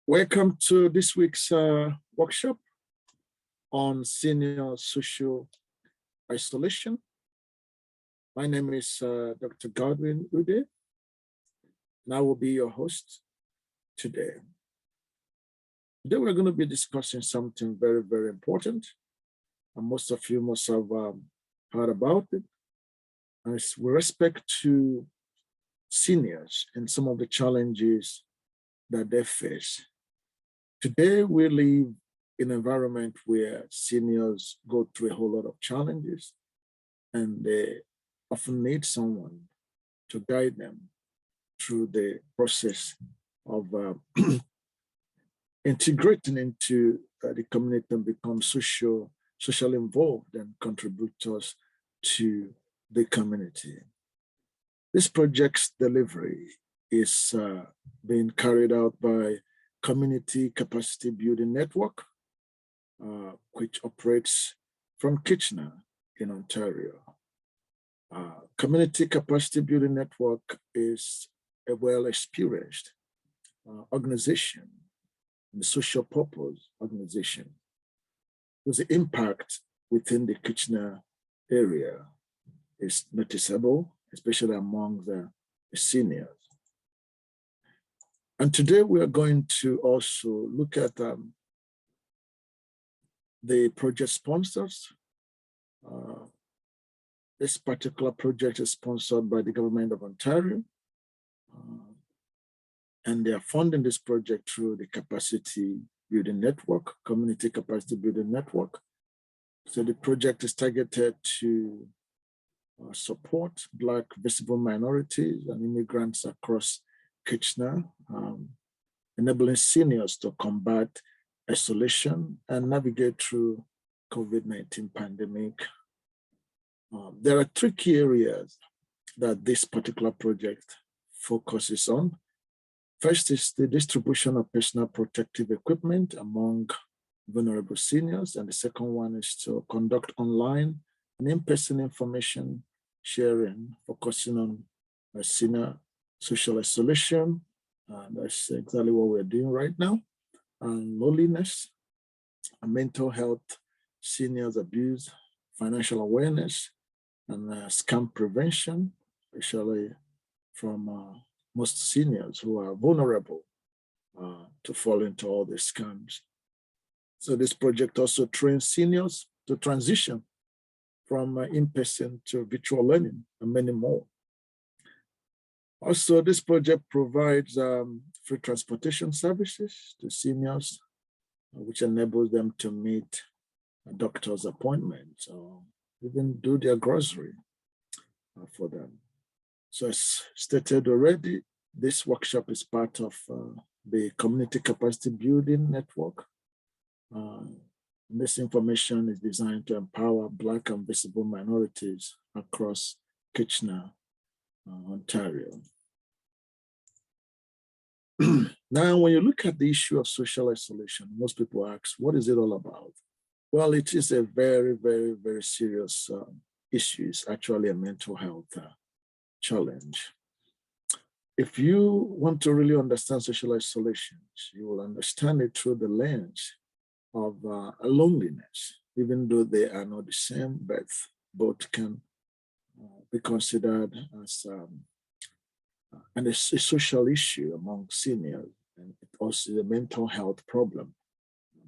Welcome to this week's workshop on senior social isolation. My name is Dr. Godwin Ude, and I will be your host today. Today we're going to be discussing something very, very important, and most of you must have heard about it. And it's with respect to seniors and some of the challenges that they face. Today, we live in an environment where seniors go through a whole lot of challenges, and they often need someone to guide them through the process of integrating into the community and become socially involved and contributors to the community. This project's delivery is being carried out by Community Capacity Building Network, which operates from Kitchener in Ontario. Community Capacity Building Network is a well-experienced organization, a social purpose organization, whose impact within the Kitchener area is noticeable, especially among the seniors. And today we are going to also look at the project sponsors. This particular project is sponsored by the Government of Ontario, and they are funding this project through the Capacity Building Network, Community Capacity Building Network. So the project is targeted to support Black, visible minorities and immigrants across Kitchener, enabling seniors to combat isolation and navigate through COVID-19 pandemic. There are three key areas that this particular project focuses on. First is the distribution of personal protective equipment among vulnerable seniors, and the second one is to conduct online and in-person information sharing, focusing on senior social isolation, and that's exactly what we're doing right now, and loneliness, and mental health, seniors abuse, financial awareness, and scam prevention, especially from most seniors who are vulnerable to fall into all these scams. So this project also trains seniors to transition from in-person to virtual learning and many more. Also, this project provides free transportation services to seniors, which enables them to meet a doctor's appointments or even do their grocery for them. So as stated already, this workshop is part of the Community Capacity Building Network. This information is designed to empower Black and visible minorities across Kitchener, Ontario. Now, when you look at the issue of social isolation, most people ask, what is it all about? Well, it is a very, very, very serious issue. It's actually a mental health challenge. If you want to really understand social isolation, you will understand it through the lens of loneliness, even though they are not the same, but both can be considered as a social issue among seniors, and it also is a mental health problem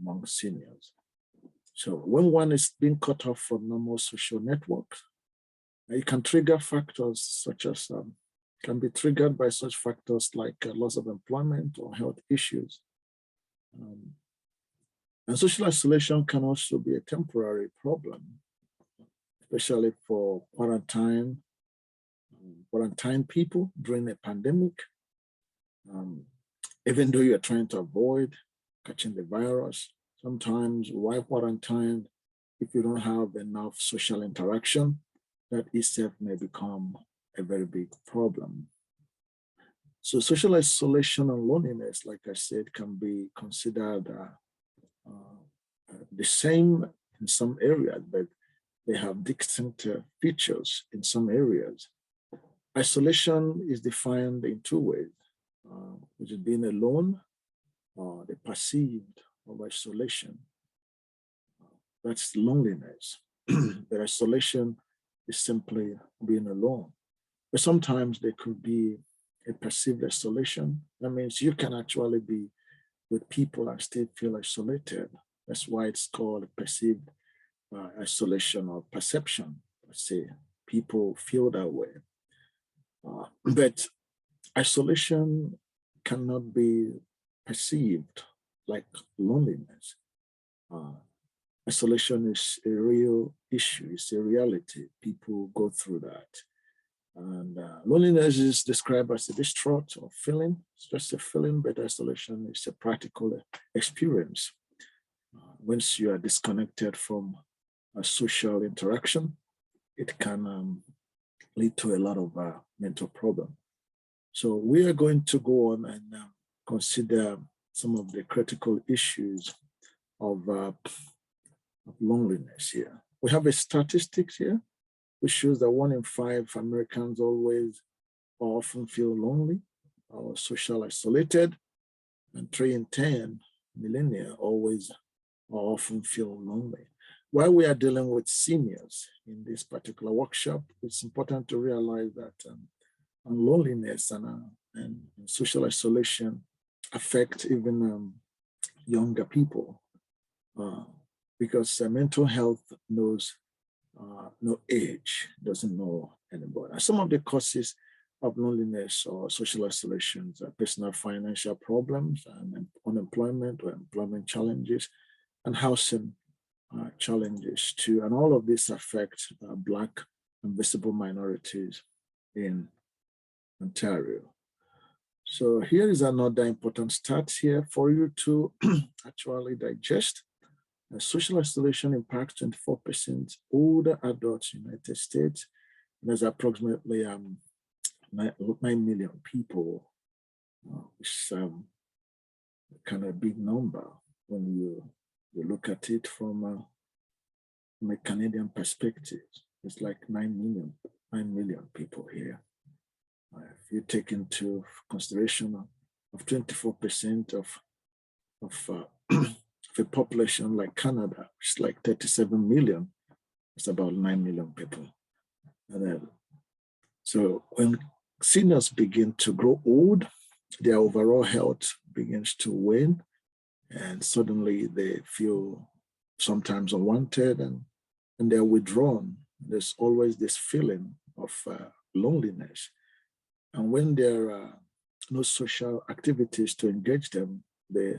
among seniors. So when one is being cut off from normal social networks, it can trigger factors such as, can be triggered by such factors like loss of employment or health issues. And social isolation can also be a temporary problem, especially for quarantine people during a pandemic. Even though you're trying to avoid catching the virus, sometimes while quarantined, if you don't have enough social interaction, that itself may become a very big problem. So social isolation and loneliness, like I said, can be considered the same in some areas, but they have distinct features in some areas. Isolation is defined in two ways, which is being alone or the perceived of isolation. That's loneliness. But isolation is simply being alone. But sometimes there could be a perceived isolation. That means you can actually be with people and still feel isolated. That's why it's called perceived isolation or perception. Let's say people feel that way. But isolation cannot be perceived like loneliness. Isolation is a real issue, it's a reality. People go through that. And loneliness is described as a distraught or feeling. It's just a feeling, but isolation is a practical experience. Once you are disconnected from a social interaction, it can lead to a lot of mental problems. So we are going to go on and consider some of the critical issues of loneliness here. We have a statistics here which shows that 1 in 5 Americans always or often feel lonely or social isolated, and 3 in 10 millennials always or often feel lonely. While we are dealing with seniors in this particular workshop, it's important to realize that loneliness and social isolation affect even younger people because mental health knows no age, doesn't know anybody. And some of the causes of loneliness or social isolation are personal financial problems and unemployment or employment challenges and housing challenges too. And all of this affect Black and visible minorities in Ontario. So here is another important stat here for you to actually digest. Social isolation impacts 24% older adults in the United States. There's approximately 9 million people, which is kind of a big number when you look at it from a Canadian perspective. It's like 9 million people here. If you take into consideration of 24% of a population like Canada, which is like 37 million, it's about 9 million people. And then, so when seniors begin to grow old, their overall health begins to wane, and suddenly they feel sometimes unwanted and they're withdrawn. There's always this feeling of loneliness. And when there are no social activities to engage them, they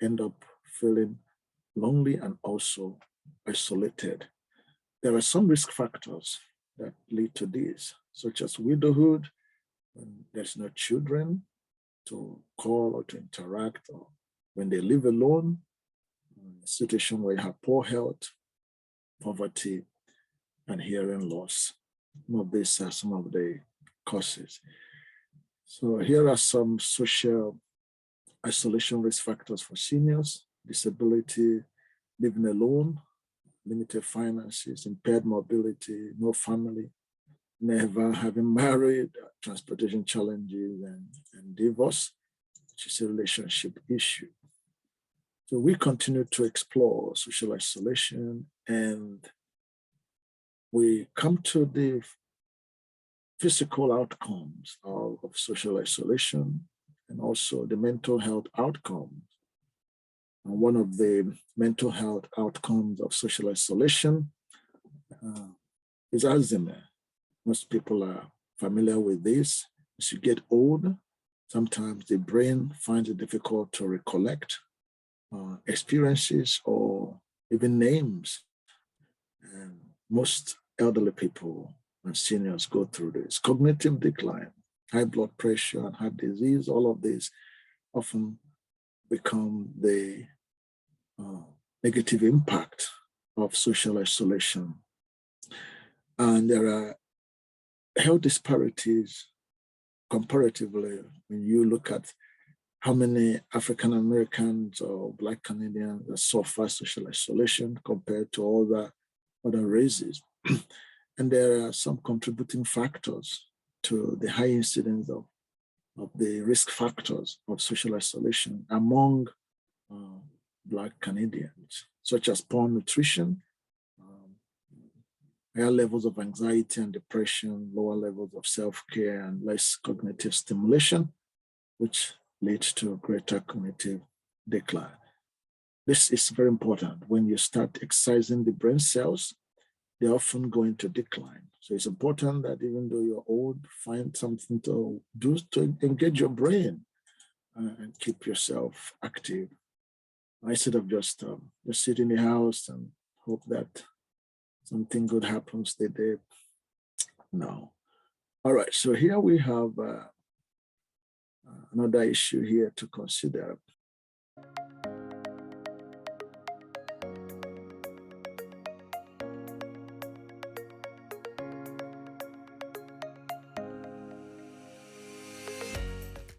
end up feeling lonely and also isolated. There are some risk factors that lead to this, such as widowhood, when there's no children to call or to interact, or when they live alone, a situation where you have poor health, poverty, and hearing loss. Some of these are some of the causes. So here are some social isolation risk factors for seniors: disability, living alone, limited finances, impaired mobility, no family, never having married, transportation challenges, and divorce, which is a relationship issue. So we continue to explore social isolation, and we come to the physical outcomes of social isolation and also the mental health outcomes. And one of the mental health outcomes of social isolation is Alzheimer. Most people are familiar with this. As you get older, sometimes the brain finds it difficult to recollect experiences or even names. And most elderly people and seniors go through this. Cognitive decline, high blood pressure, and heart disease, all of these often become the negative impact of social isolation. And there are health disparities comparatively when you look at how many African Americans or Black Canadians that suffer social isolation compared to other races. And there are some contributing factors to the high incidence of of the risk factors of social isolation among Black Canadians, such as poor nutrition, higher levels of anxiety and depression, lower levels of self-care, and less cognitive stimulation, which leads to greater cognitive decline. This is very important. When you start excising the brain cells, they're often going to decline. So it's important that even though you're old, find something to do to engage your brain and keep yourself active, instead of just sit in the house and hope that something good happens the day. No. All right, so here we have another issue here to consider.